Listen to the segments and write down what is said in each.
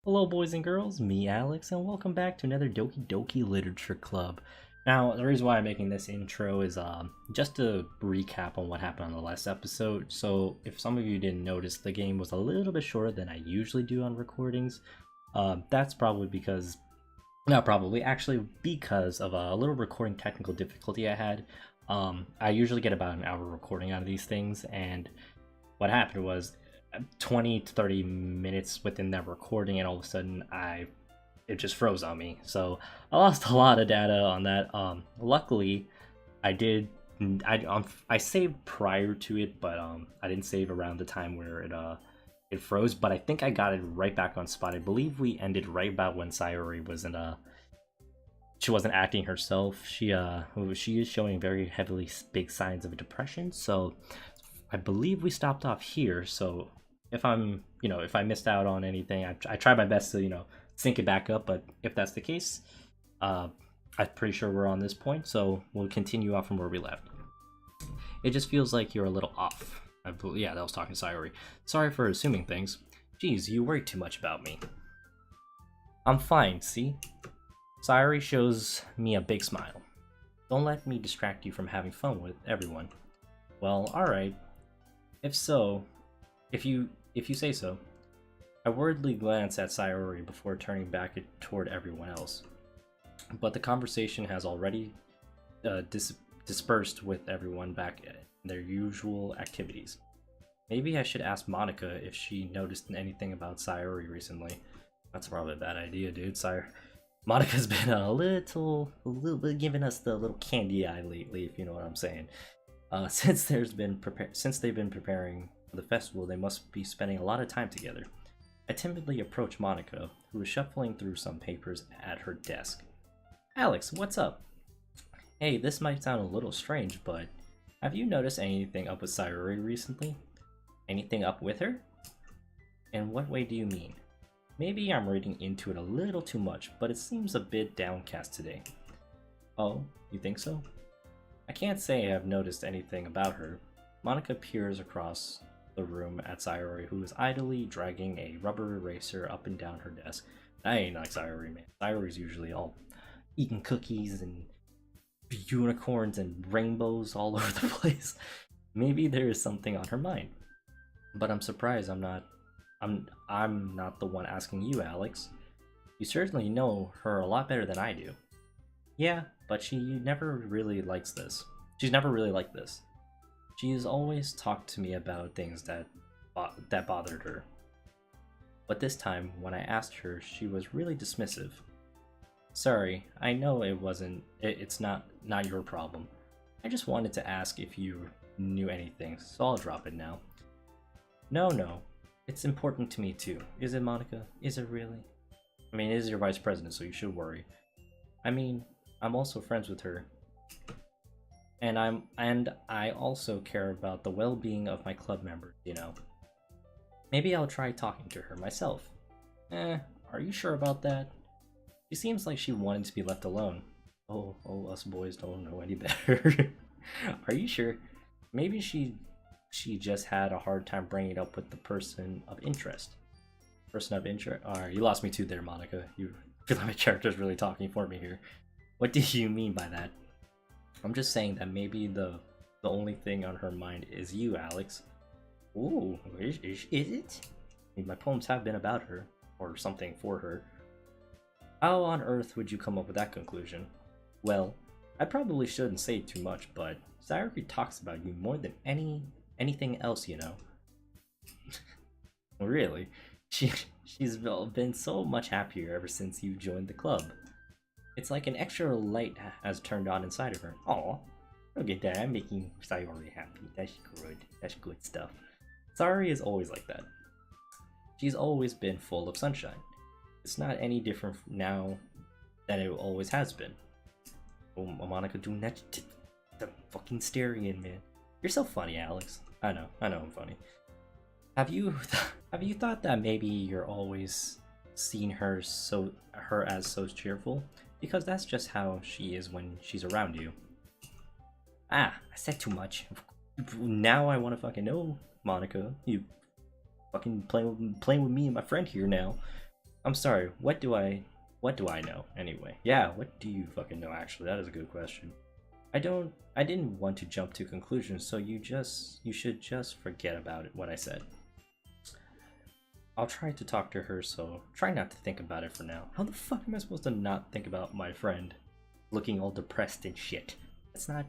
Hello boys and girls, me Alex, and welcome back to another Doki Doki Literature Club. Now, the reason why I'm making this intro is just to recap on what happened on the last episode. So, if some of you didn't notice, the game was a little bit shorter than I usually do on recordings. That's probably because, not probably, actually because of a little recording technical difficulty I had. I usually get about an hour recording out of these things, and what happened was 20 to 30 minutes within that recording, and all of a sudden it just froze on me. So I lost a lot of data on that. Luckily I did I saved prior to it, but I didn't save around the time where it froze, but I think I got it right back on spot. I believe we ended right about when Sayori wasn't she wasn't acting herself. She is showing very heavily big signs of depression, so I believe we stopped off here. So if if I missed out on anything, I try my best to, sync it back up. But if that's the case, I'm pretty sure we're on this point, so we'll continue off from where we left. It just feels like you're a little off. Yeah, that was talking to Sayori. Sorry for assuming things. Geez, you worry too much about me. I'm fine, see? Sayori shows me a big smile. Don't let me distract you from having fun with everyone. Well, alright. If you say so. I worriedly glance at Sayori before turning back toward everyone else. But the conversation has already dispersed with everyone back in their usual activities. Maybe I should ask Monica if she noticed anything about Sayori recently. That's probably a bad idea, dude. Monica's been a little bit giving us the little candy eye lately, if you know what I'm saying. Since they've been preparing for the festival, they must be spending a lot of time together. I timidly approach Monica, who is shuffling through some papers at her desk. Alex, what's up? Hey, this might sound a little strange, but have you noticed anything up with Sayori recently? Anything up with her? In what way do you mean? Maybe I'm reading into it a little too much, but it seems a bit downcast today. Oh, you think so? I can't say I've noticed anything about her. Monica peers across the room at Sayori, who is idly dragging a rubber eraser up and down her desk. I ain't like Sayori, man. Sayori's usually all eating cookies and unicorns and rainbows all over the place. Maybe there is something on her mind. But I'm surprised I'm not the one asking you, Alex. You certainly know her a lot better than I do. Yeah, but she never really likes this. She's never really liked this. She's always talked to me about things that bothered her. But this time, when I asked her, she was really dismissive. Sorry, I know it's not your problem. I just wanted to ask if you knew anything, so I'll drop it now. No, it's important to me too. Is it, Monica? Is it really? I mean, it is your vice president, so you should worry. I mean, I'm also friends with her. And I also care about the well-being of my club members, Maybe I'll try talking to her myself. Are you sure about that? She seems like she wanted to be left alone. Oh, us boys don't know any better. Are you sure? Maybe she just had a hard time bringing it up with the person of interest. Person of interest? Alright, you lost me too there, Monica. You feel like my character's really talking for me here. What do you mean by that? I'm just saying that maybe the only thing on her mind is you, Alex. Ooh, is it? I mean, my poems have been about her, or something for her. How on earth would you come up with that conclusion? Well, I probably shouldn't say too much, but Sayori talks about you more than anything else, Really? She's been so much happier ever since you joined the club. It's like an extra light has turned on inside of her. Aw, look at that, I'm making Sayori happy. That's good. That's good stuff. Sayori is always like that. She's always been full of sunshine. It's not any different now than it always has been. Oh, Monica doing that the fucking staring, man. You're so funny, Alex. I know I'm funny. Have you thought that maybe you're always seeing her as so cheerful? Because that's just how she is when she's around you. Ah, I said too much. Now I want to fucking know, Monica. You fucking playing with me and my friend here now. I'm sorry, what do I know anyway? Yeah, what do you fucking know actually? That is a good question. I didn't want to jump to conclusions, so you should just forget about it, what I said. I'll try to talk to her, so try not to think about it for now. How the fuck am I supposed to not think about my friend looking all depressed and shit? It's not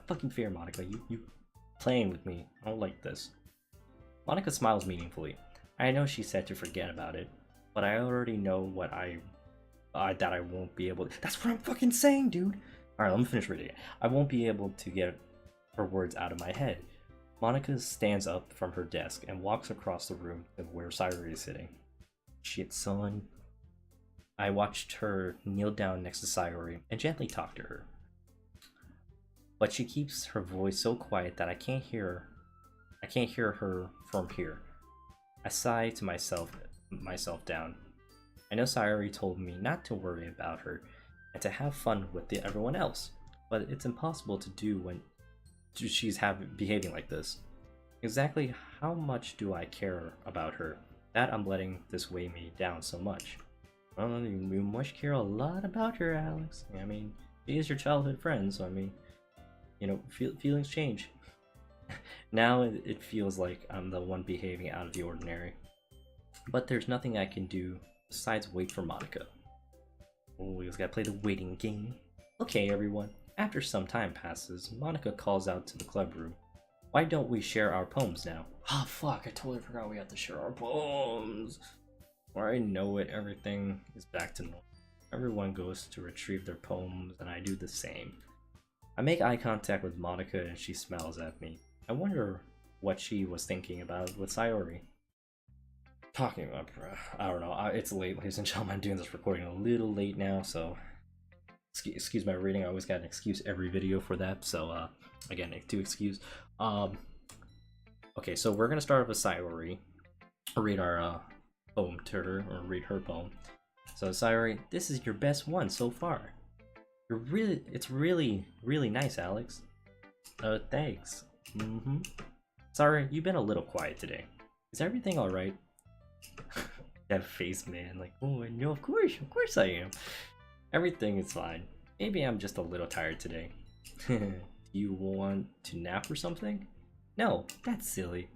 fucking fair, Monica. You playing with me. I don't like this. Monica smiles meaningfully. I know she said to forget about it, but I already know what that I won't be able to. That's what I'm fucking saying, dude. Alright, let me finish reading it. I won't be able to get her words out of my head. Monica stands up from her desk and walks across the room to where Sayuri is sitting. Shit, son. I watched her kneel down next to Sayuri and gently talk to her. But she keeps her voice so quiet that I can't hear her from here. I sigh to myself down. I know Sayuri told me not to worry about her and to have fun with everyone else, but it's impossible to do when she's behaving like this. Exactly how much do I care about her that I'm letting this weigh me down so much? Well, you must care a lot about her, Alex. I mean, she is your childhood friend, so I mean, you know, feelings change. Now it feels like I'm the one behaving out of the ordinary. But there's nothing I can do besides wait for Monica. Oh, we just gotta play the waiting game. Okay, everyone. After some time passes, Monica calls out to the club room. Why don't we share our poems now? Oh fuck, I totally forgot we have to share our poems. Where I know it, everything is back to normal. Everyone goes to retrieve their poems, and I do the same. I make eye contact with Monica and she smiles at me. I wonder what she was thinking about with Sayuri. Talking about, I don't know, it's late, ladies and gentlemen. I'm doing this recording a little late now, so excuse my reading. I always got an excuse every video for that, so again, to excuse. Okay, so we're gonna start with Sayuri. Read our poem to her, or read her poem. So Sayuri, this is your best one so far. It's really nice, Alex. Thanks. Sorry, you've been a little quiet today. Is everything alright? That face, man, like, oh no, of course I am. Everything is fine. Maybe I'm just a little tired today. You want to nap or something? No, that's silly.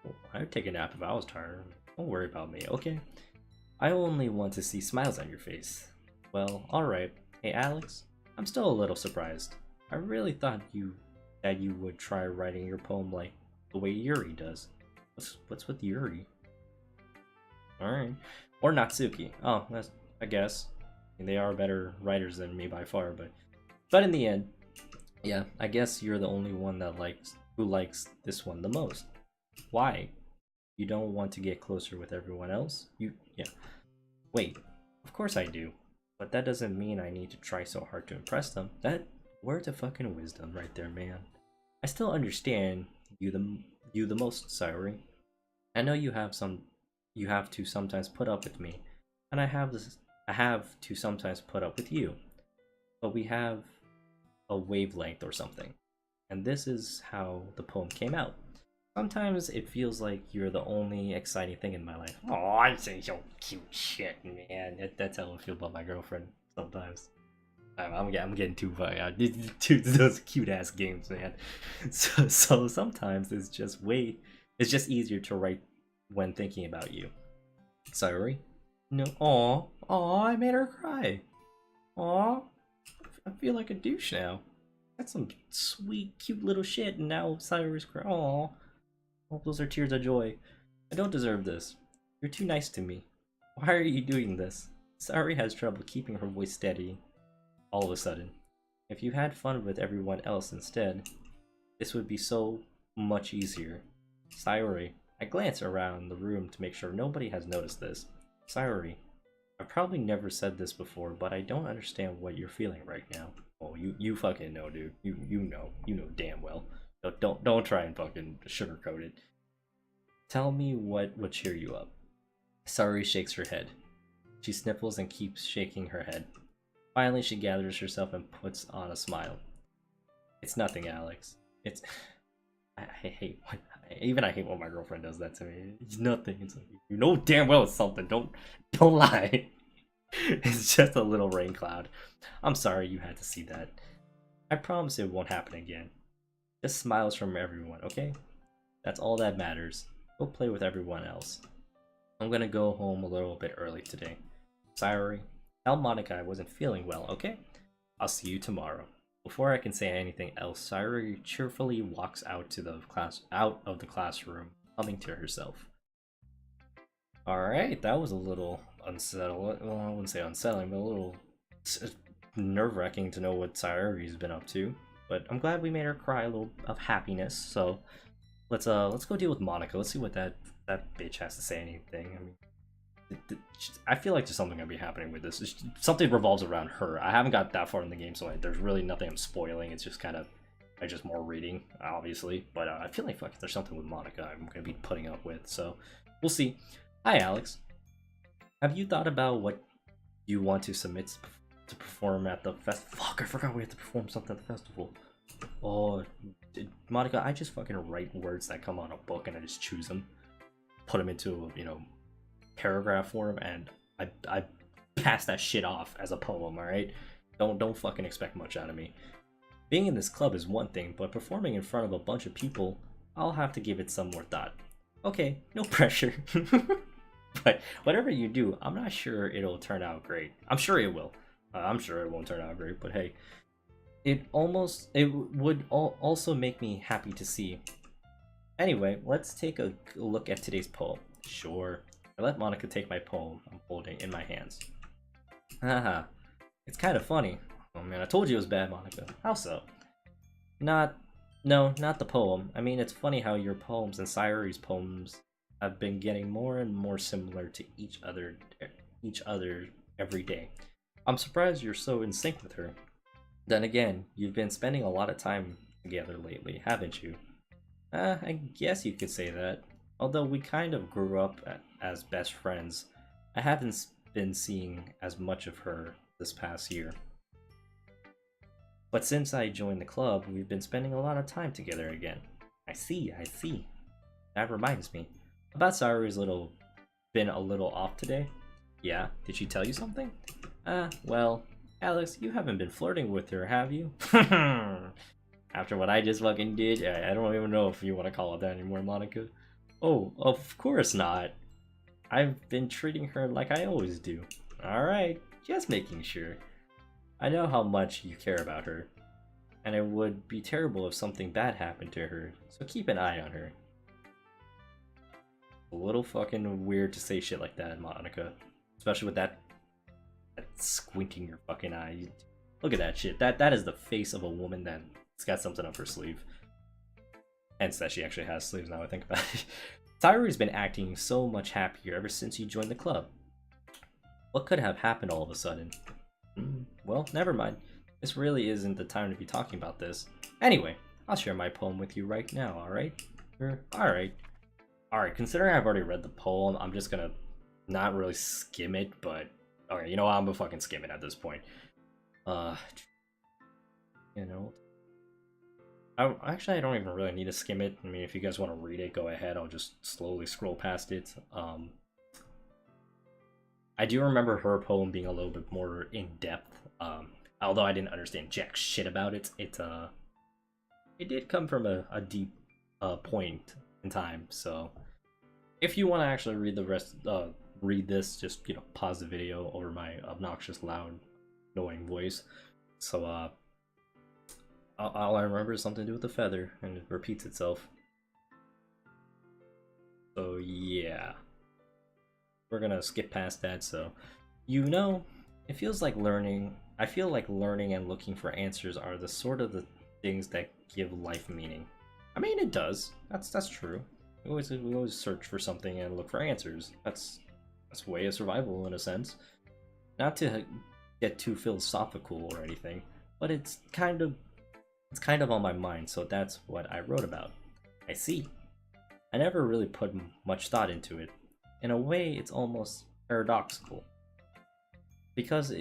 Well, I'd take a nap if I was tired. Don't worry about me, okay? I only want to see smiles on your face. Well, alright. Hey Alex, I'm still a little surprised. I really thought that you would try writing your poem like the way Yuri does. What's with Yuri? Alright. Or Natsuki. Oh, that's, I guess. I mean, they are better writers than me by far, but in the end, yeah, I guess you're the only one who likes this one the most. Why? You don't want to get closer with everyone else? Yeah. Wait, of course I do. But that doesn't mean I need to try so hard to impress them. That words of fucking wisdom right there, man. I still understand you the most, Sayuri. I know you have to sometimes put up with me, and I have to sometimes put up with you. But we have a wavelength or something. And this is how the poem came out. Sometimes it feels like you're the only exciting thing in my life. Oh, I say so cute shit, man. That's how I feel about my girlfriend sometimes. I'm getting too far out. Those cute ass games, man. So sometimes it's just easier to write when thinking about you. Sorry. No. Aw, I made her cry. Aw, I feel like a douche now. That's some sweet, cute little shit, and now Cyrus cry. Aw. Oh, those are tears of joy. I don't deserve this. You're too nice to me. Why are you doing this? Sayuri has trouble keeping her voice steady all of a sudden. If you had fun with everyone else instead, this would be so much easier. Sayuri, I glance around the room to make sure nobody has noticed this. Sayuri, I've probably never said this before, but I don't understand what you're feeling right now. Oh, you fucking know, dude. You know damn well. Don't try and fucking sugarcoat it. Tell me what would cheer you up. Sayuri shakes her head. She sniffles and keeps shaking her head. Finally, she gathers herself and puts on a smile. It's nothing, Alex. I hate Even I hate when my girlfriend does that to me. It's nothing. It's like, you know damn well it's something. Don't lie. It's just a little rain cloud. I'm sorry you had to see that. I promise it won't happen again. Just smiles from everyone, okay? That's all that matters. Go play with everyone else. I'm gonna go home a little bit early today. Sayori, tell Monica I wasn't feeling well, okay? I'll see you tomorrow. Before I can say anything else, Sayori cheerfully walks out of the classroom, humming to herself. Alright, that was a little unsettling. Well, I wouldn't say unsettling, but a little nerve-wracking to know what Sayori's been up to. But I'm glad we made her cry a little of happiness, so let's go deal with Monica. Let's see what that bitch has to say anything. I mean, I feel like there's something gonna be happening with this. Something revolves around her. I haven't got that far in the game, so there's really nothing I'm spoiling. It's just kind of just more reading, obviously. But I feel like there's something with Monica I'm gonna be putting up with. So we'll see. Hi, Alex. Have you thought about what you want to submit to perform at the fest? Fuck, I forgot we had to perform something at the festival. Oh, Monica, I just fucking write words that come on a book and I just choose them, put them into paragraph form, and I pass that shit off as a poem. All right, don't fucking expect much out of me. Being in this club is one thing, but performing in front of a bunch of people, I'll have to give it some more thought. Okay, no pressure. But whatever you do, I'm not sure it'll turn out great. I'm sure it will. I'm sure it won't turn out great, but hey, it would also make me happy to see. Anyway, let's take a look at today's poem. Sure. I let Monica take my poem I'm holding in my hands. Haha. It's kind of funny. Oh man, I told you it was bad, Monica. How so? No, not the poem. I mean, it's funny how your poems and Sayori's poems have been getting more and more similar to each other every day. I'm surprised you're so in sync with her. Then again, you've been spending a lot of time together lately, haven't you? I guess you could say that. Although we kind of grew up as best friends, I haven't been seeing as much of her this past year. But since I joined the club, we've been spending a lot of time together again. I see. That reminds me. About Sayori's been a little off today. Yeah, did she tell you something? Well, Alex, you haven't been flirting with her, have you? After what I just fucking did, I don't even know if you want to call it that anymore, Monica. Oh, of course not. I've been treating her like I always do. Alright, just making sure. I know how much you care about her, and it would be terrible if something bad happened to her, so keep an eye on her. A little fucking weird to say shit like that, Monica. Especially with that squinting your fucking eye. Look at that shit. That is the face of a woman that's got something up her sleeve. Hence that she actually has sleeves now I think about it. Sayori's been acting so much happier ever since you joined the club. What could have happened all of a sudden? Well, never mind. This really isn't the time to be talking about this. Anyway, I'll share my poem with you right now, alright? Alright. Alright, considering I've already read the poem, I'm just gonna not really skim it, but... Alright, you know what? I'm gonna fucking skim it at this point. Actually, I don't even really need to skim it. I mean, if you guys want to read it, go ahead. I'll just slowly scroll past it. I do remember her poem being a little bit more in-depth. Although I didn't understand jack shit about it. It did come from a deep point in time. So, if you want to actually read the rest, read this, just pause the video over my obnoxious, loud, annoying voice. So all I remember is something to do with the feather, and it repeats itself. So yeah, we're gonna skip past that. So it feels like learning. I feel like learning and looking for answers are the sort of the things that give life meaning. I mean, it does. That's true. We always search for something and look for answers. That's a way of survival in a sense. Not to get too philosophical or anything, but it's kind of on my mind, so that's what I wrote about. I see. I never really put much thought into it. In a way, it's almost paradoxical. Because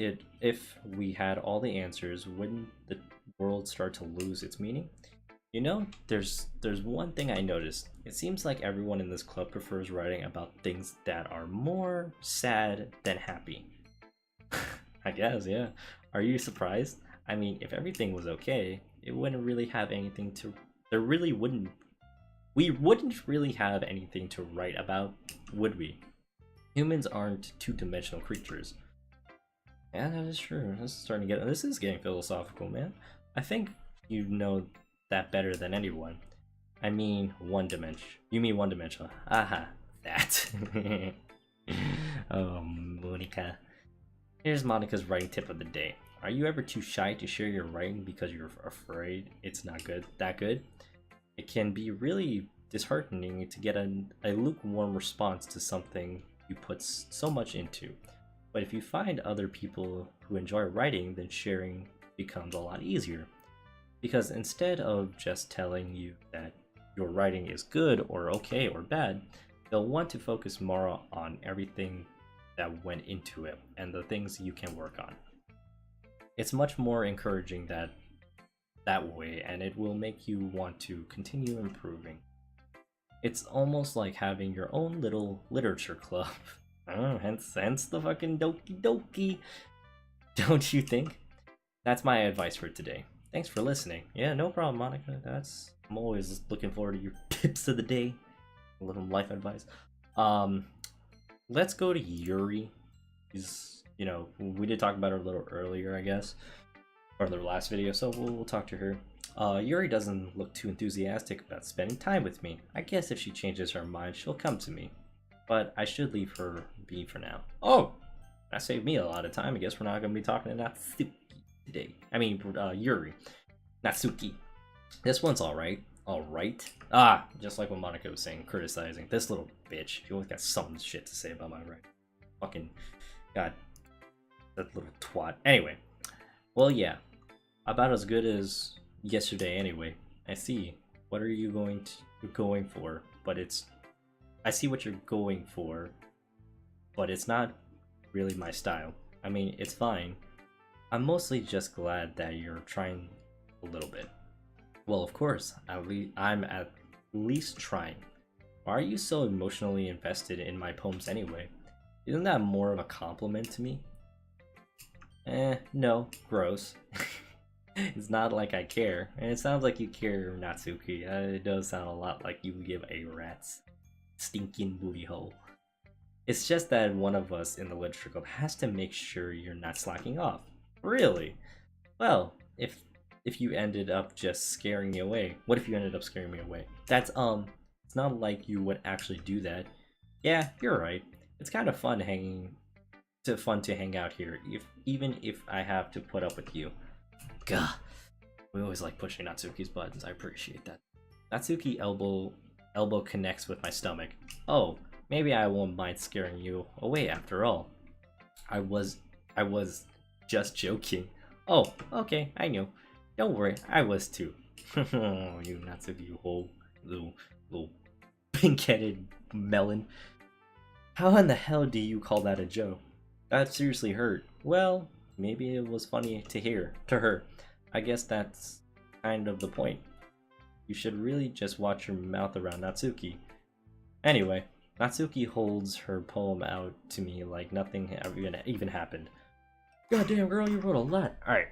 if we had all the answers, wouldn't the world start to lose its meaning? You know, there's one thing I noticed. It seems like everyone in this club prefers writing about things that are more sad than happy. I guess, yeah. Are you surprised? I mean, if everything was okay, it wouldn't really have anything to. There really wouldn't. We wouldn't really have anything to write about, would we? Humans aren't two-dimensional creatures. Yeah, that is true. This is starting to get. This is getting philosophical, man. I think you know that better than anyone. I mean, one dimension. You mean one dimensional? Aha, that. Oh, Monica. Here's Monica's writing tip of the day. Are you ever too shy to share your writing because you're afraid it's not good? That good? It can be really disheartening to get a lukewarm response to something you put so much into. But if you find other people who enjoy writing, then sharing becomes a lot easier. Because instead of just telling you that your writing is good or okay or bad, they'll want to focus more on everything that went into it and the things you can work on. It's much more encouraging that way, and it will make you want to continue improving. It's almost like having your own little literature club. Hence the fucking Doki Doki. Don't you think? That's my advice for today. Thanks for listening. Yeah, no problem, Monica. I'm always looking forward to your tips of the day. A little life advice. Let's go to Yuri. We did talk about her a little earlier, I guess, or the last video, so we'll talk to her. Yuri doesn't look too enthusiastic about spending time with me. I guess if she changes her mind, she'll come to me. But I should leave her be for now. Oh! That saved me a lot of time. I guess we're not going to be talking to Natsuki today. I mean, Yuri. Natsuki. This one's alright. Alright. Just like what Monica was saying, criticizing. This little bitch. She always got some shit to say about my writing. Fucking... God. That little twat. Anyway. Well, yeah. About as good as yesterday anyway. I see. What are you going for? But it's... I see what you're going for, but it's not really my style. I mean, it's fine. I'm mostly just glad that you're trying a little bit. Well, of course, I'm at least trying. Why are you so emotionally invested in my poems anyway? Isn't that more of a compliment to me? No, gross. It's not like I care, and it sounds like you care, Natsuki. It does sound a lot like you give a rat's stinking booty hole. It's just that one of us in the literature club has to make sure you're not slacking off. Really? Well, if you ended up just scaring me away. What if you ended up scaring me away? That's it's not like you would actually do that. Yeah, you're right. It's kind of fun to hang out here, even if I have to put up with you. Gah. We always like pushing Natsuki's buttons. I appreciate that. Natsuki elbow connects with my stomach. Oh, maybe I won't mind scaring you away after all. I was just joking. Oh, okay, I knew. Don't worry, I was too. You Natsuki, you whole little pink-headed melon. How in the hell do you call that a joke? That seriously hurt. Well, maybe it was funny to her. I guess that's kind of the point. You should really just watch your mouth around Natsuki. Anyway, Natsuki holds her poem out to me like nothing even happened. Goddamn girl, you wrote a lot. Alright.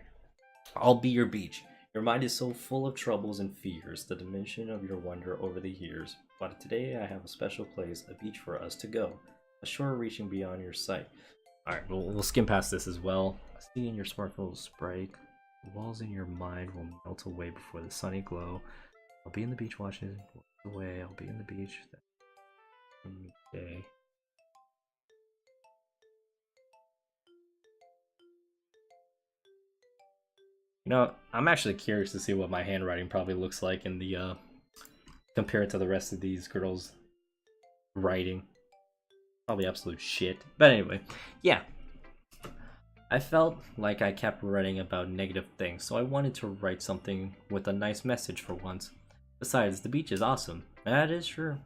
I'll be your beach. Your mind is so full of troubles and fears, the dimension of your wonder over the years. But today I have a special place, a beach for us to go. A shore reaching beyond your sight. Alright, we'll skim past this as well. A sea in your sparkle will break. The walls in your mind will melt away before the sunny glow. I'll be in the beach watching away. I'll be in the beach. Okay. You know, I'm actually curious to see what my handwriting probably looks like in the compared to the rest of these girls' writing. Probably absolute shit. But anyway, yeah. I felt like I kept writing about negative things, so I wanted to write something with a nice message for once. Besides, the beach is awesome. That is true.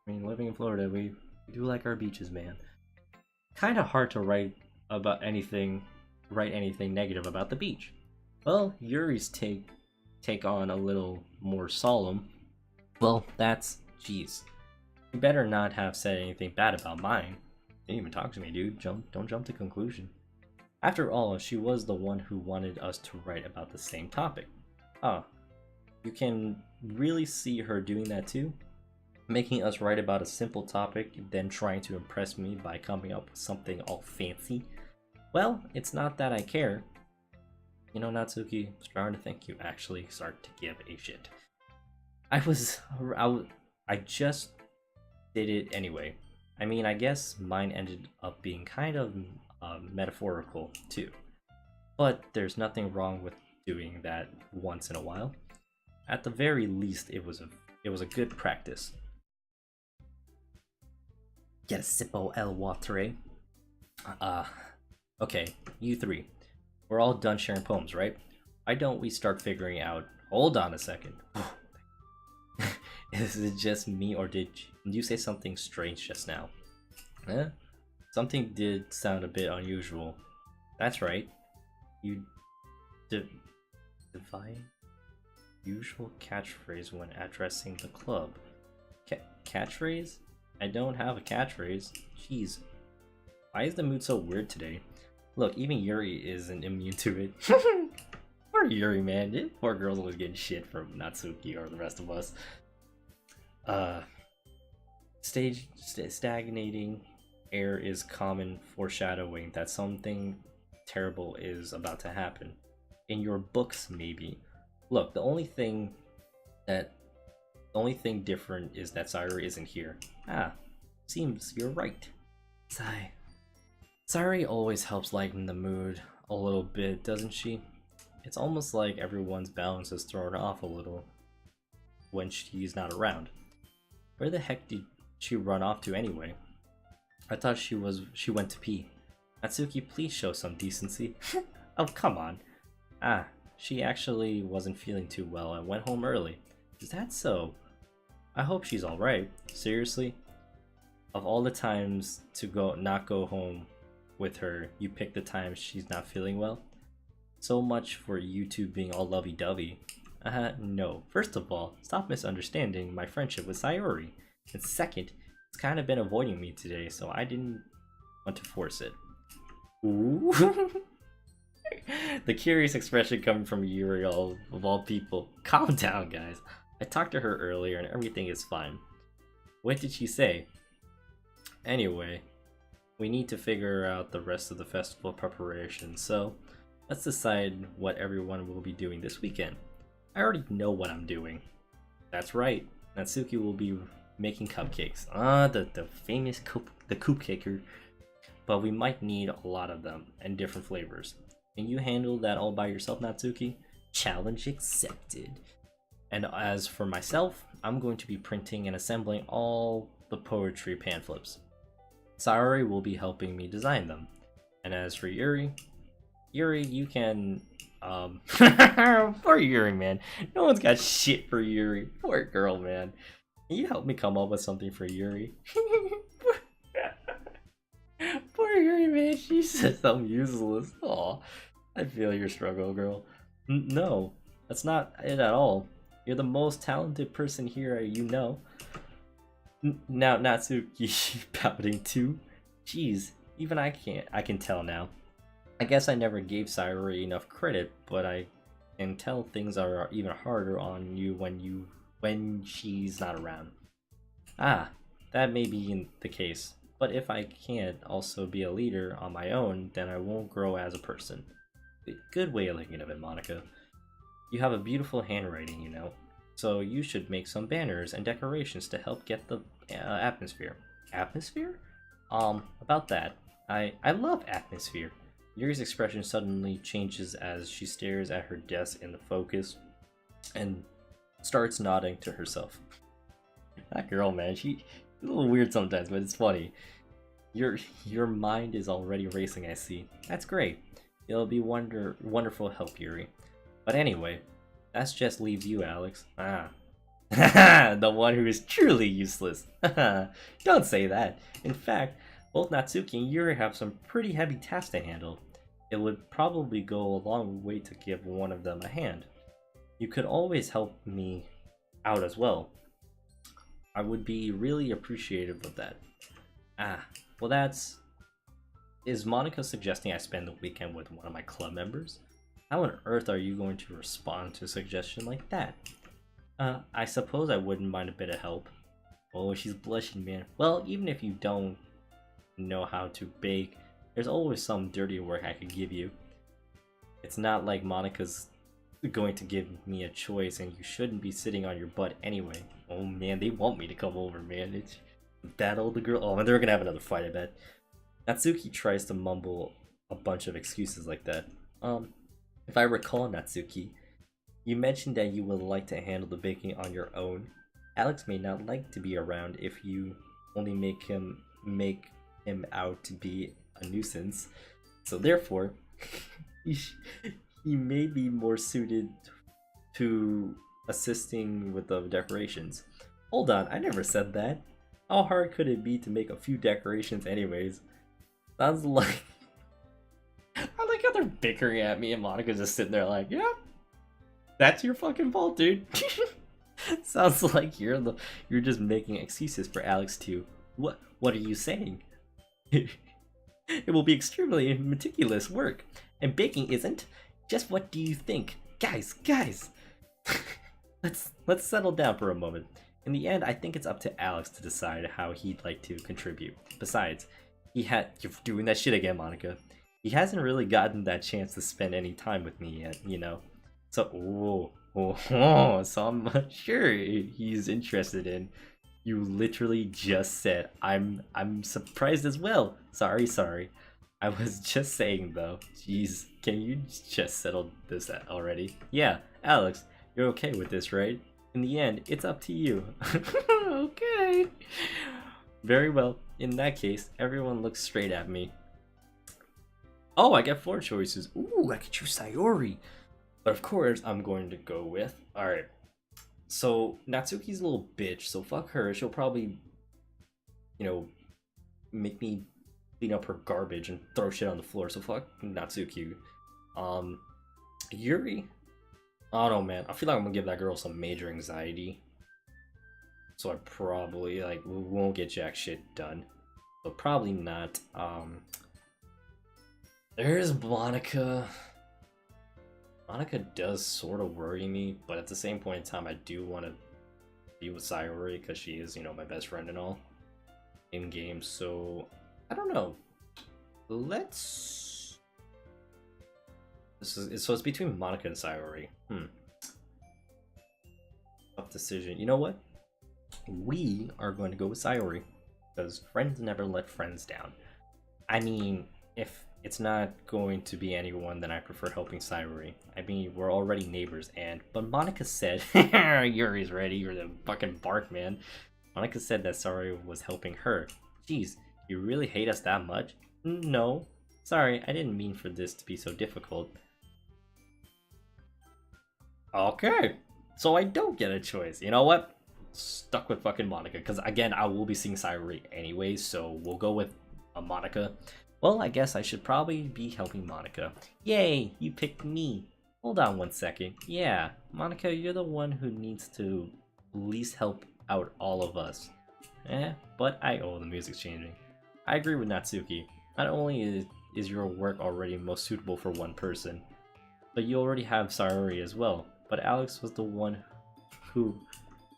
I mean, living in Florida, we do like our beaches, man. Kinda hard to write anything negative about the beach. Well, Yuri's take take on a little more solemn, well, that's jeez. You better not have said anything bad about mine. Didn't even talk to me, dude. Don't jump to conclusion. After all, she was the one who wanted us to write about the same topic. Ah, you can really see her doing that too? Making us write about a simple topic, then trying to impress me by coming up with something all fancy. Well, it's not that I care. You know, Natsuki, I'm starting to think you actually start to give a shit. I just did it anyway. I mean, I guess mine ended up being kind of metaphorical too. But there's nothing wrong with doing that once in a while. At the very least, it was a good practice. Get a sippo el water. Okay, you three. We're all done sharing poems, right? Why don't we start figuring out... Hold on a second. Is it just me, or did you say something strange just now? Eh? Something did sound a bit unusual. That's right. You... Divine... Usual catchphrase when addressing the club. Catchphrase? I don't have a catchphrase. Jeez. Why is the mood so weird today? Look, even Yuri isn't immune to it. Poor Yuri, man. Poor girl's always getting shit from Natsuki or the rest of us. Stagnating air is common foreshadowing that something terrible is about to happen. In your books, maybe. Look, the only thing different is that Sayuri isn't here. Ah, seems you're right. Sigh. Sayuri always helps lighten the mood a little bit, doesn't she? It's almost like everyone's balance is thrown off a little when she's not around. Where the heck did she run off to anyway? I thought she went to pee. Natsuki, please show some decency. Oh, come on. Ah, she actually wasn't feeling too well and went home early. Is that so? I hope she's alright. Seriously? Of all the times to not go home with her, you pick the time she's not feeling well? So much for you two being all lovey-dovey. No. First of all, stop misunderstanding my friendship with Sayuri. And second, it's kind of been avoiding me today, so I didn't want to force it. Ooh. The curious expression coming from Yuri, of all people. Calm down, guys. I talked to her earlier and everything is fine. What did she say? Anyway, we need to figure out the rest of the festival preparation, so let's decide what everyone will be doing this weekend. I already know what I'm doing. That's right, Natsuki will be making cupcakes. The famous the coop caker. But we might need a lot of them and different flavors. Can you handle that all by yourself, Natsuki? Challenge accepted. And as for myself, I'm going to be printing and assembling all the poetry pamphlets. Sayuri will be helping me design them. And as for Yuri, you can... Poor Yuri, man. No one's got shit for Yuri. Poor girl, man. Can you help me come up with something for Yuri? Poor Yuri, man. She says I'm useless. Aw, I feel your struggle, girl. No, that's not it at all. You're the most talented person here, you know. Now, Natsuki pouting too. Jeez, even I can tell now. I guess I never gave Sayuri enough credit, but I can tell things are even harder on you when she's not around. Ah, that may be the case. But if I can't also be a leader on my own, then I won't grow as a person. Good way of thinking of it, Monica. You have a beautiful handwriting, you know. So you should make some banners and decorations to help get the atmosphere. Atmosphere? About that. I love atmosphere. Yuri's expression suddenly changes as she stares at her desk in the focus and starts nodding to herself. That girl, man, she's a little weird sometimes, but it's funny. Your mind is already racing, I see. That's great. It'll be wonderful help, Yuri. But anyway, that's just leave you, Alex. Ah. The one who is truly useless. Don't say that. In fact, both Natsuki and Yuri have some pretty heavy tasks to handle. It would probably go a long way to give one of them a hand. You could always help me out as well. I would be really appreciative of that. Ah, well that's... Is Monica suggesting I spend the weekend with one of my club members? How on earth are you going to respond to a suggestion like that? I suppose I wouldn't mind a bit of help. Oh, she's blushing, man. Well, even if you don't know how to bake, there's always some dirty work I could give you. It's not like Monica's going to give me a choice and you shouldn't be sitting on your butt anyway. Oh man, they want me to come over, man. It's that older girl. Oh, and they're gonna have another fight, I bet. Natsuki tries to mumble a bunch of excuses like that. If I recall, Natsuki, you mentioned that you would like to handle the baking on your own. Alex may not like to be around if you only make him out to be a nuisance. So therefore, he may be more suited to assisting with the decorations. Hold on, I never said that. How hard could it be to make a few decorations anyways? Sounds like... I like how they're bickering at me and Monica's just sitting there like, yeah, that's your fucking fault, dude. Sounds like you're just making excuses for Alex to... What are you saying? It will be extremely meticulous work, and baking isn't. Just what do you think? Guys! Let's settle down for a moment. In the end, I think it's up to Alex to decide how he'd like to contribute. Besides, you're doing that shit again, Monica. He hasn't really gotten that chance to spend any time with me yet, you know? So, so I'm not sure he's interested in. You literally just said, I'm surprised as well. Sorry. I was just saying though. Jeez, can you just settle this already? Yeah, Alex, you're okay with this, right? In the end, it's up to you. Okay. Very well. In that case, everyone looks straight at me. Oh, I get 4 choices. Ooh, I could choose Sayori. But of course, I'm going to go with... Alright. So, Natsuki's a little bitch, so fuck her. She'll probably, you know, make me clean up her garbage and throw shit on the floor, so fuck Natsuki. Yuri? I don't know, man. I feel like I'm gonna give that girl some major anxiety. So I probably, like, won't get jack shit done. So probably not. There's Monica. Monica does sort of worry me, but at the same point in time, I do want to be with Sayori because she is, you know, my best friend and all in game. So I don't know. Let's. So it's between Monica and Sayori. Tough decision. You know what? We are going to go with Sayori because friends never let friends down. I mean, if it's not going to be anyone, then I prefer helping Sayori. I mean, we're already neighbors, but Monica said, Yuri's ready, you're the fucking bark, man. Monica said that Sayori was helping her. Jeez, you really hate us that much? No. Sorry, I didn't mean for this to be so difficult. Okay, so I don't get a choice. You know what? Stuck with fucking Monica, because again, I will be seeing Sayori anyway, so we'll go with Monica. Well, I guess I should probably be helping Monica. Yay, you picked me. Hold on one second. Yeah, Monica, you're the one who needs to least help out all of us. But oh, the music's changing. I agree with Natsuki. Not only is your work already most suitable for one person, but you already have Sayori as well. But Alex was the one who...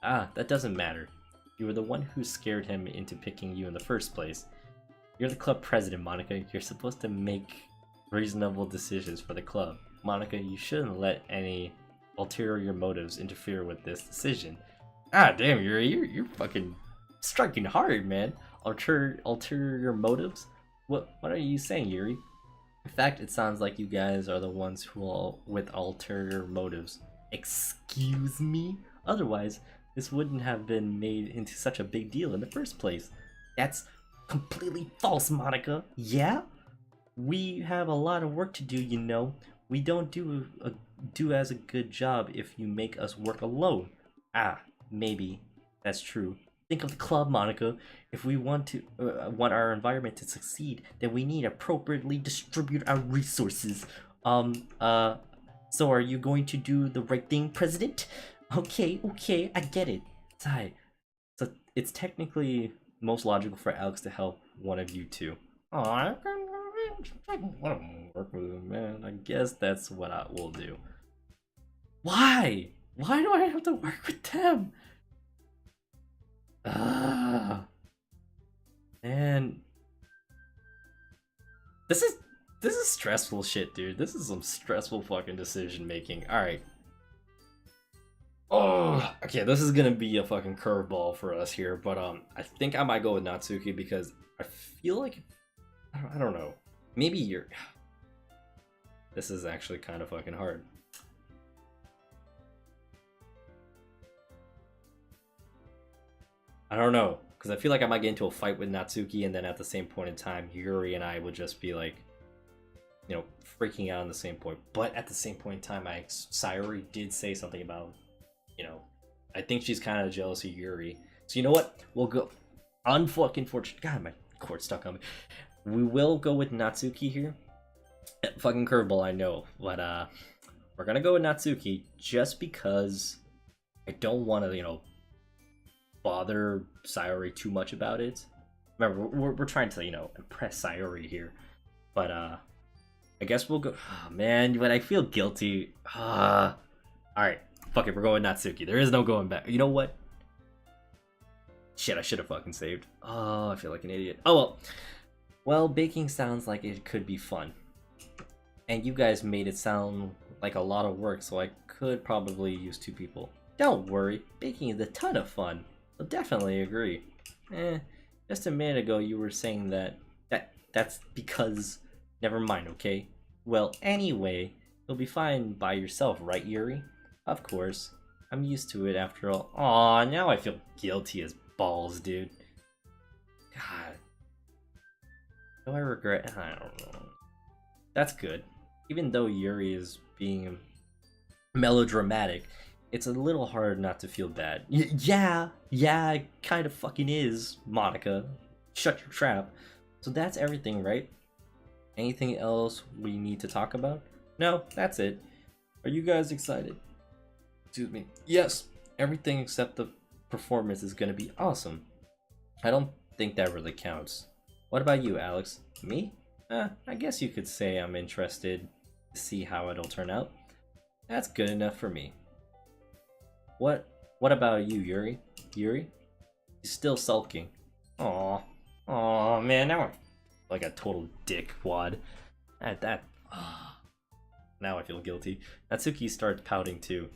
that doesn't matter. You were the one who scared him into picking you in the first place. You're the club president, Monica. You're supposed to make reasonable decisions for the club. Monica, you shouldn't let any ulterior motives interfere with this decision. Ah, damn, you're fucking striking hard, man. Ulterior motives? What are you saying, Yuri? In fact, it sounds like you guys are the ones who are with ulterior motives. Excuse me? Otherwise, this wouldn't have been made into such a big deal in the first place. That's completely false, Monica. Yeah? We have a lot of work to do, you know. We don't do as a good job if you make us work alone. Maybe. That's true. Think of the club, Monica. If we want our environment to succeed, then we need to appropriately distribute our resources. So are you going to do the right thing, President? Okay, okay, I get it. Sai. So it's technically most logical for Alex to help one of you two. Oh, I want to work with him, man. I guess that's what I will do. Why? Why do I have to work with them? Man. This is stressful shit, dude. This is some stressful fucking decision making. Alright. Oh, okay, this is gonna be a fucking curveball for us here, but I think I might go with Natsuki because I feel like I don't know. Maybe you're. This is actually kind of fucking hard. I don't know, because I feel like I might get into a fight with Natsuki, and then at the same point in time, Yuri and I would just be like, you know, freaking out on the same point. But at the same point in time, Sayori did say something about, you know, I think she's kind of jealous of Yuri. So you know what? We'll go. Unfucking fortunate. God, my cord stuck on me. We will go with Natsuki here. Fucking curveball, I know, but we're gonna go with Natsuki just because I don't want to, you know, bother Sayori too much about it. Remember, we're trying to, you know, impress Sayori here, but I guess we'll go. Oh, man, but I feel guilty. All right, fuck it, we're going Natsuki. There is no going back. You know what? Shit, I should have fucking saved. Oh, I feel like an idiot. Oh well. Well, baking sounds like it could be fun, and you guys made it sound like a lot of work, so I could probably use 2 people. Don't worry, baking is a ton of fun. I'll definitely agree. Just a minute ago you were saying that's because... Never mind, okay? Well, anyway, you'll be fine by yourself, right, Yuri? Of course. I'm used to it after all. Aw, now I feel guilty as balls, dude. God. Do I regret? I don't know. That's good. Even though Yuri is being melodramatic, it's a little hard not to feel bad. Yeah, it kind of fucking is, Monica. Shut your trap. So that's everything, right? Anything else we need to talk about? No, that's it. Are you guys excited? Excuse me. Yes, everything except the performance is gonna be awesome. I don't think that really counts. What about you, Alex? Me? I guess you could say I'm interested to see how it'll turn out. That's good enough for me. What about you, Yuri? Yuri? He's still sulking. Aw, man, now I'm like a total dick wad. Now I feel guilty. Natsuki starts pouting too.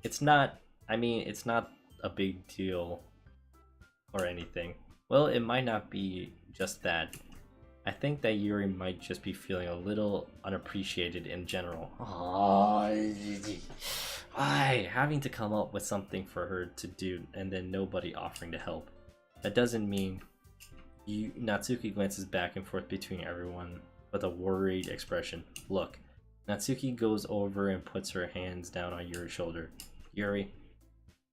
It's not a big deal or anything. Well, it might not be just that. I think that Yuri might just be feeling a little unappreciated in general. Having to come up with something for her to do and then nobody offering to help. That doesn't mean Natsuki glances back and forth between everyone with a worried expression. Look, Natsuki goes over and puts her hands down on Yuri's shoulder. Yuri,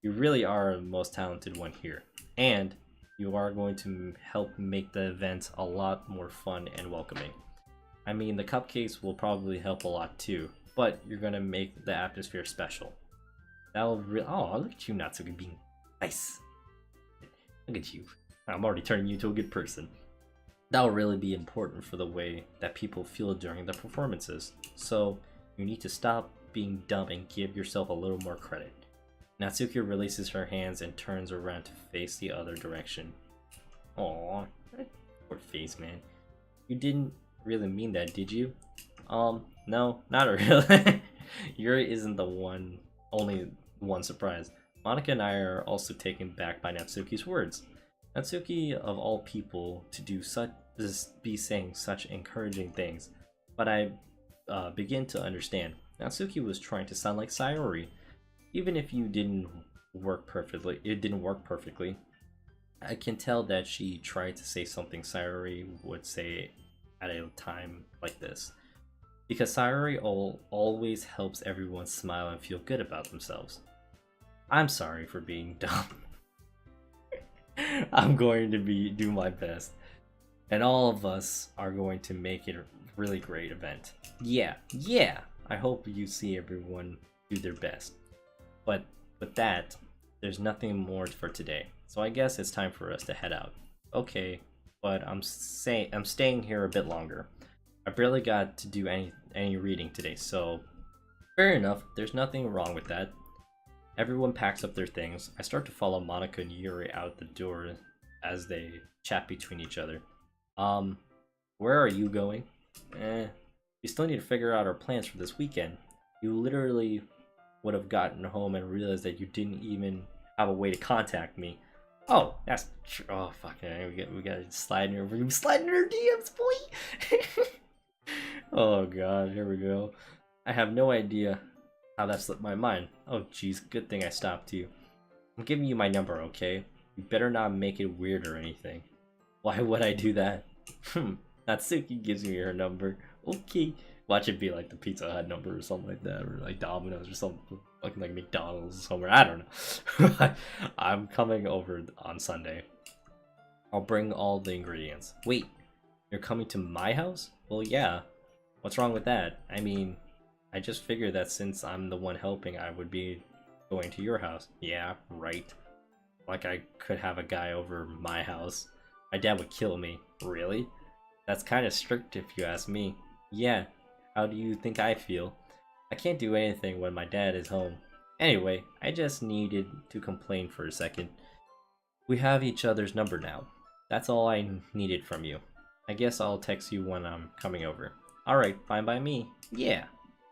you really are the most talented one here, and you are going to help make the event a lot more fun and welcoming. I mean, the cupcakes will probably help a lot too, but you're gonna make the atmosphere special. That'll oh, look at you, Natsuki, being nice. Look at you. I'm already turning you into a good person. That'll really be important for the way that people feel during the performances. So you need to stop being dumb and give yourself a little more credit. Natsuki releases her hands and turns around to face the other direction. Aww, poor face, man. You didn't really mean that, did you? No, not really. Yuri isn't the only one surprised. Monica and I are also taken back by Natsuki's words. Natsuki, of all people, to be saying such encouraging things, but I begin to understand. Natsuki was trying to sound like Sayori. Even if it didn't work perfectly. I can tell that she tried to say something Sayori would say at a time like this. Because Sayori always helps everyone smile and feel good about themselves. I'm sorry for being dumb. I'm going to do my best. And all of us are going to make it a really great event. Yeah, I hope you see everyone do their best. But with that, there's nothing more for today. So I guess it's time for us to head out. Okay, but I'm staying here a bit longer. I barely got to do any reading today, so fair enough. There's nothing wrong with that. Everyone packs up their things. I start to follow Monica and Yuri out the door as they chat between each other. Where are you going? We still need to figure out our plans for this weekend. You literally would have gotten home and realized that you didn't even have a way to contact me. Oh, that's true. Oh, fuck it. We gotta slide in her DMs, boy! Oh, God, here we go. I have no idea how that slipped my mind. Oh, jeez, good thing I stopped you. I'm giving you my number, okay? You better not make it weird or anything. Why would I do that? Natsuki gives me her number. Okay. Watch it be like the Pizza Hut number or something like that, or like Domino's or something, fucking like McDonald's or somewhere. I don't know. I'm coming over on Sunday. I'll bring all the ingredients. Wait, you're coming to my house? Well, yeah. What's wrong with that? I mean, I just figured that since I'm the one helping, I would be going to your house. Yeah, right. Like I could have a guy over my house. My dad would kill me. Really? That's kind of strict if you ask me. Yeah. How do you think I feel? I can't do anything when my dad is home. Anyway, I just needed to complain for a second. We have each other's number now. That's all I needed from you. I guess I'll text you when I'm coming over. Alright, fine by me. Yeah.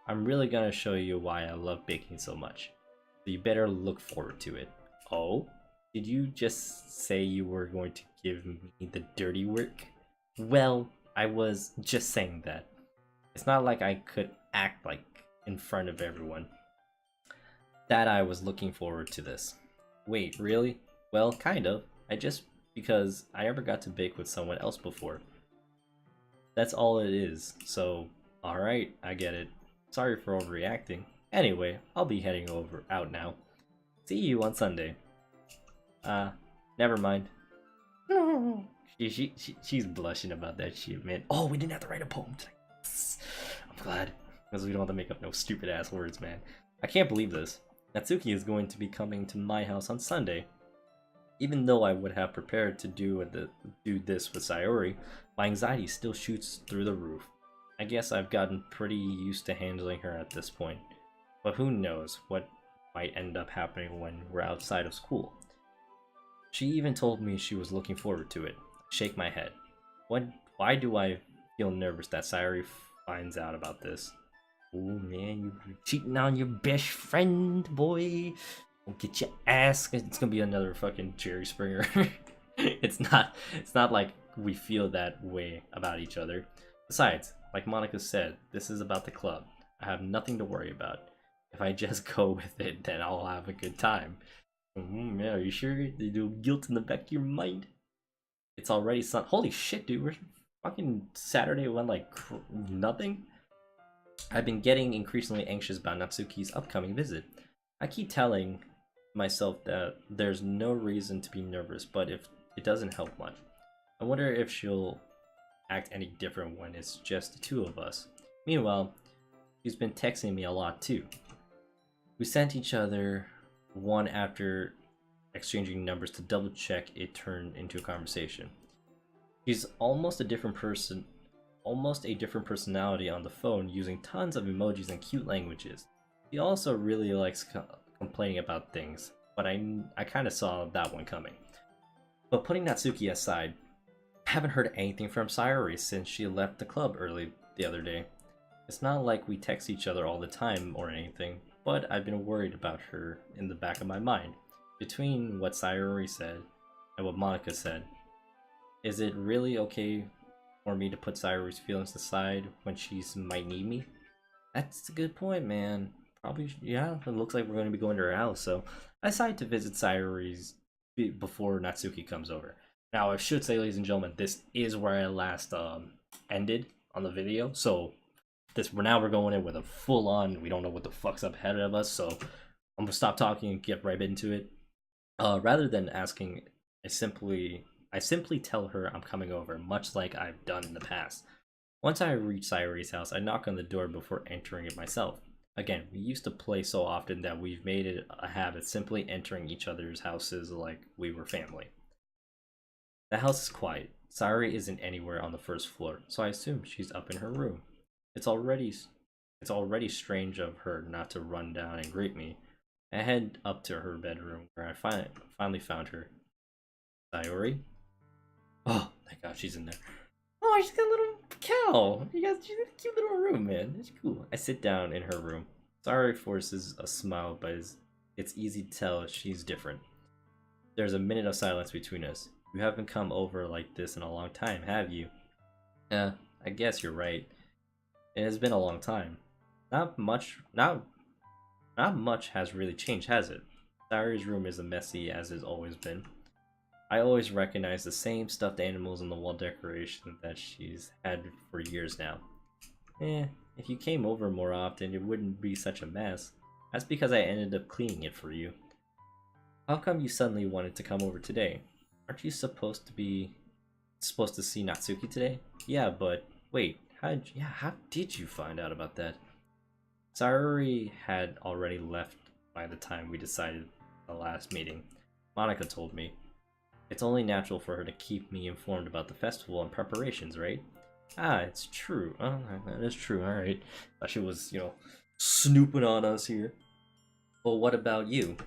I'm really gonna show you why I love baking so much. So you better look forward to it. Oh? Did you just say you were going to give me the dirty work? Well, I was just saying that. It's not like I could act like in front of everyone that I was looking forward to this. Wait, really? Well, kind of. Because I never got to bake with someone else before. That's all it is. So, alright, I get it. Sorry for overreacting. Anyway, I'll be heading out now. See you on Sunday. Never mind. She's blushing about that shit, man. Oh, we didn't have to write a poem tonight. I'm glad, because we don't have to make up no stupid ass words, man. I can't believe this. Natsuki is going to be coming to my house on Sunday. Even though I would have prepared to do this with Sayori, my anxiety still shoots through the roof. I guess I've gotten pretty used to handling her at this point. But who knows what might end up happening when we're outside of school. She even told me she was looking forward to it. Shake my head. Why do I feel nervous that Sayori finds out about this? Oh man, you're cheating on your best friend, boy. Don't get your ass. It's gonna be another fucking Jerry Springer. It's not like we feel that way about each other. Besides, like Monica said, this is about the club. I have nothing to worry about. If I just go with it, then I'll have a good time. Yeah, are you sure? You do guilt in the back of your mind? It's already Holy shit, dude. We're fucking Saturday went like nothing. I've been getting increasingly anxious about Natsuki's upcoming visit. I keep telling myself that there's no reason to be nervous, but if it doesn't help much. I wonder if she'll act any different when it's just the two of us. Meanwhile, she's been texting me a lot too. We sent each other one after exchanging numbers to double check it turned into a conversation. She's almost a different personality on the phone, using tons of emojis and cute languages. She also really likes complaining about things, but I kind of saw that one coming. But putting Natsuki aside, I haven't heard anything from Sayori since she left the club early the other day. It's not like we text each other all the time or anything, but I've been worried about her in the back of my mind. Between what Sayori said and what Monica said, is it really okay for me to put Sayori's feelings aside when she might need me? That's a good point, man. Probably, yeah, it looks like we're going to be going to her house, so I decided to visit Sayori's before Natsuki comes over. Now, I should say, ladies and gentlemen, this is where I last ended on the video, so now we're going in with a full-on, we don't know what the fuck's up ahead of us, so I'm gonna stop talking and get right into it. Rather than asking, I simply tell her I'm coming over, much like I've done in the past. Once I reach Sayori's house, I knock on the door before entering it myself. Again, we used to play so often that we've made it a habit simply entering each other's houses like we were family. The house is quiet. Sayori isn't anywhere on the first floor, so I assume she's up in her room. It's already strange of her not to run down and greet me. I head up to her bedroom where I finally found her. Sayori? Oh, thank God she's in there. Oh, she's got a little cow. She's got a cute little room, man. It's cool. I sit down in her room. Sayori forces a smile, but it's easy to tell she's different. There's a minute of silence between us. You haven't come over like this in a long time, have you? I guess you're right. It has been a long time. Not much has really changed, has it? Sayori's room is as messy as it's always been. I always recognize the same stuffed animals in the wall decoration that she's had for years now. If you came over more often, it wouldn't be such a mess. That's because I ended up cleaning it for you. How come you suddenly wanted to come over today? Aren't you supposed to see Natsuki today? Yeah, but wait, how did you find out about that? Sayori had already left by the time we decided the last meeting. Monika told me. It's only natural for her to keep me informed about the festival and preparations, right? Ah, it's true. Oh, that is true, alright. Thought she was, snooping on us here. Well, what about you?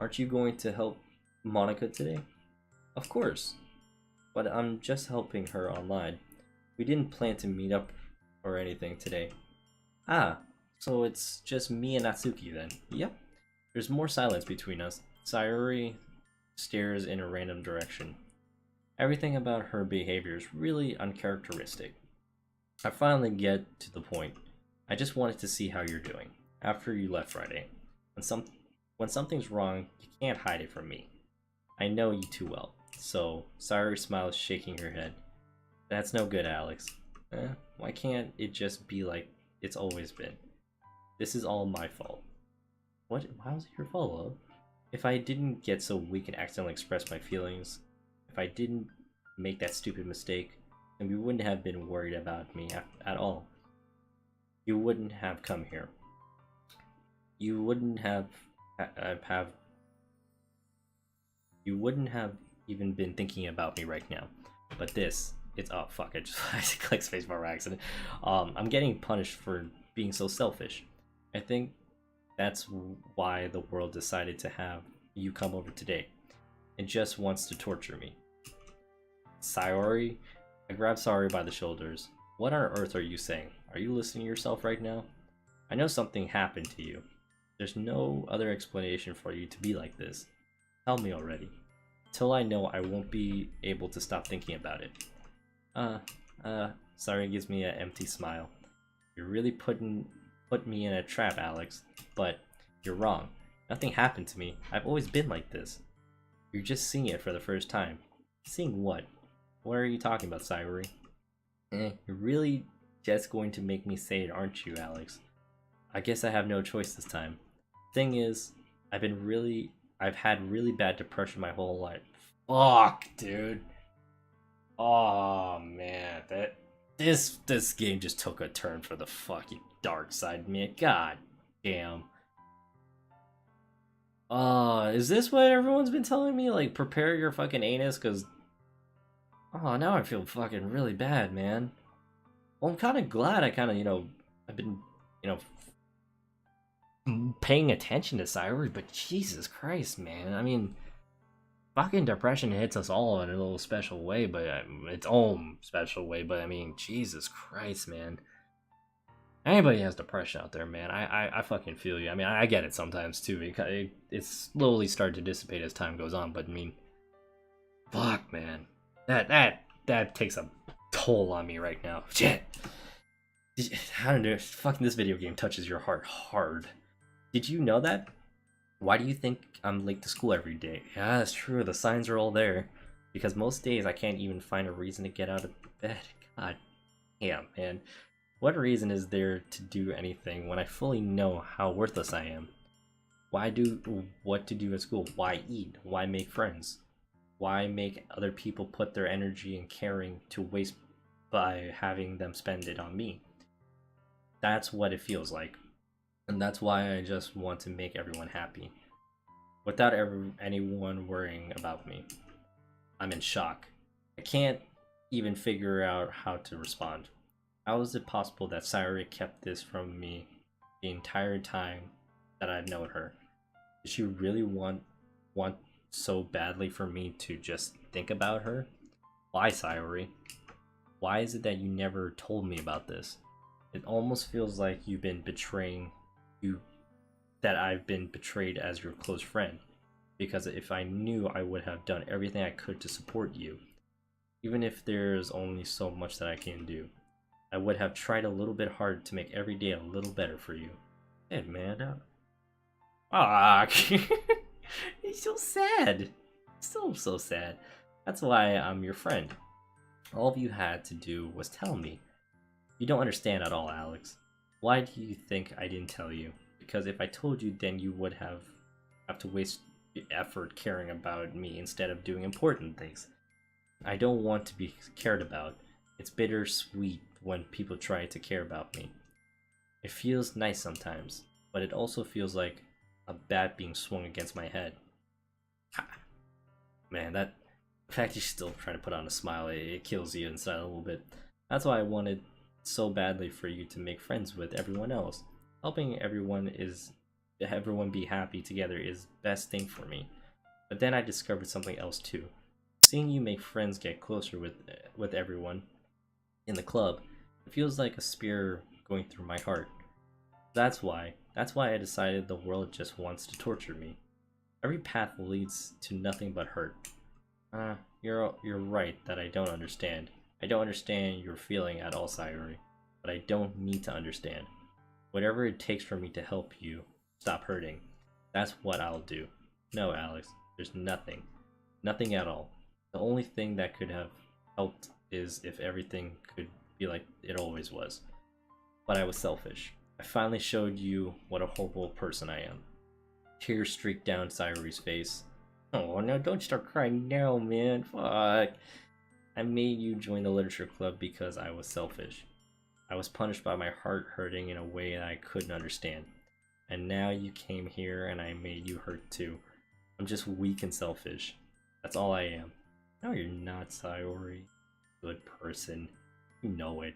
Aren't you going to help Monika today? Of course. But I'm just helping her online. We didn't plan to meet up or anything today. Ah, so it's just me and Natsuki then. Yep. There's more silence between us. Sayori stares in a random direction. Everything about her behavior is really uncharacteristic. I finally get to the point. I just wanted to see how you're doing after you left Friday. When something's wrong, you can't hide it from me. I know you too well. So, Sayori smiles, shaking her head. That's no good, Alex. Why can't it just be like it's always been? This is all my fault. What? Why was it your fault, love? If I didn't get so weak and accidentally express my feelings, if I didn't make that stupid mistake, then we wouldn't have been worried about me at all. You wouldn't have come here. You wouldn't have You wouldn't have even been thinking about me right now. But it's oh fuck! I just clicked spacebar by accident. I'm getting punished for being so selfish. I think that's why the world decided to have you come over today. It just wants to torture me. Sayori? I grabbed Sayori by the shoulders. What on earth are you saying? Are you listening to yourself right now? I know something happened to you. There's no other explanation for you to be like this. Tell me already. Till I know, I won't be able to stop thinking about it. Sayori gives me an empty smile. You're really put me in a trap, Alex. But you're wrong. Nothing happened to me. I've always been like this. You're just seeing it for the first time. Seeing what? What are you talking about, Sayori? You're really just going to make me say it, aren't you, Alex? I guess I have no choice this time. Thing is, I've had really bad depression my whole life. Fuck, dude. Oh man, this game just took a turn for the fucking dark side, man. God damn. Is this what everyone's been telling me? Like, prepare your fucking anus, cause now I feel fucking really bad, man. Well, I'm kind of glad I kind of, I've been, paying attention to Sayori, but Jesus Christ, man. I mean, fucking depression hits us all in a little special way, but its own special way. But I mean, Jesus Christ, man. Anybody has depression out there, man. I fucking feel you. I mean, I get it sometimes too. It's slowly starting to dissipate as time goes on. But I mean, fuck, man. That takes a toll on me right now. Shit. I don't know. Fucking this video game touches your heart hard. Did you know that? Why do you think I'm late to school every day? Yeah, that's true. The signs are all there. Because most days I can't even find a reason to get out of bed. God damn, man. What reason is there to do anything when I fully know how worthless I am? Why do what to do at school? Why eat? Why make friends? Why make other people put their energy and caring to waste by having them spend it on me. That's what it feels like. And that's why I just want to make everyone happy. Without anyone worrying about me. I'm in shock. I can't even figure out how to respond. How is it possible that Sayori kept this from me the entire time that I've known her? Did she really want so badly for me to just think about her? Why, Sayori? Why is it that you never told me about this? It almost feels like you've been betraying you, that I've been betrayed as your close friend. Because if I knew, I would have done everything I could to support you. Even if there's only so much that I can do. I would have tried a little bit hard to make every day a little better for you. Hey, man. He's so sad. So sad. That's why I'm your friend. All you had to do was tell me. You don't understand at all, Alex. Why do you think I didn't tell you? Because if I told you, then you would have to waste effort caring about me instead of doing important things. I don't want to be cared about. It's bittersweet when people try to care about me. It feels nice sometimes, but it also feels like a bat being swung against my head. Ha. Man, the fact you still trying to put on a smile, it kills you inside a little bit. That's why I wanted so badly for you to make friends with everyone else. Helping everyone be happy together is best thing for me. But then I discovered something else too. Seeing you make friends get closer with everyone in the club, it feels like a spear going through my heart. That's why I decided the world just wants to torture me. Every path leads to nothing but hurt. You're right that I don't understand. I don't understand your feeling at all, Sayori, but I don't need to understand. Whatever it takes for me to help you stop hurting, that's what I'll do. No, Alex, there's nothing. Nothing at all. The only thing that could have helped is if everything could be like it always was. But I was selfish. I finally showed you what a horrible person I am. Tears streaked down Sayori's face. Oh, no, don't start crying now, man. Fuck. I made you join the literature club because I was selfish. I was punished by my heart hurting in a way that I couldn't understand. And now you came here and I made you hurt too. I'm just weak and selfish. That's all I am. No, you're not, Sayori. Good person. You know it.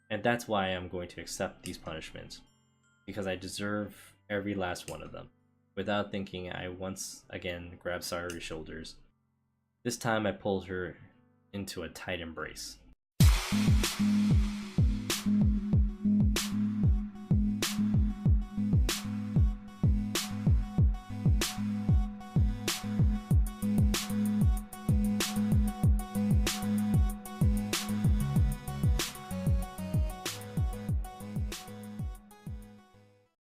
And that's why I'm going to accept these punishments. Because I deserve every last one of them. Without thinking, I once again grabbed Sayori's shoulders. This time I pulled her into a tight embrace.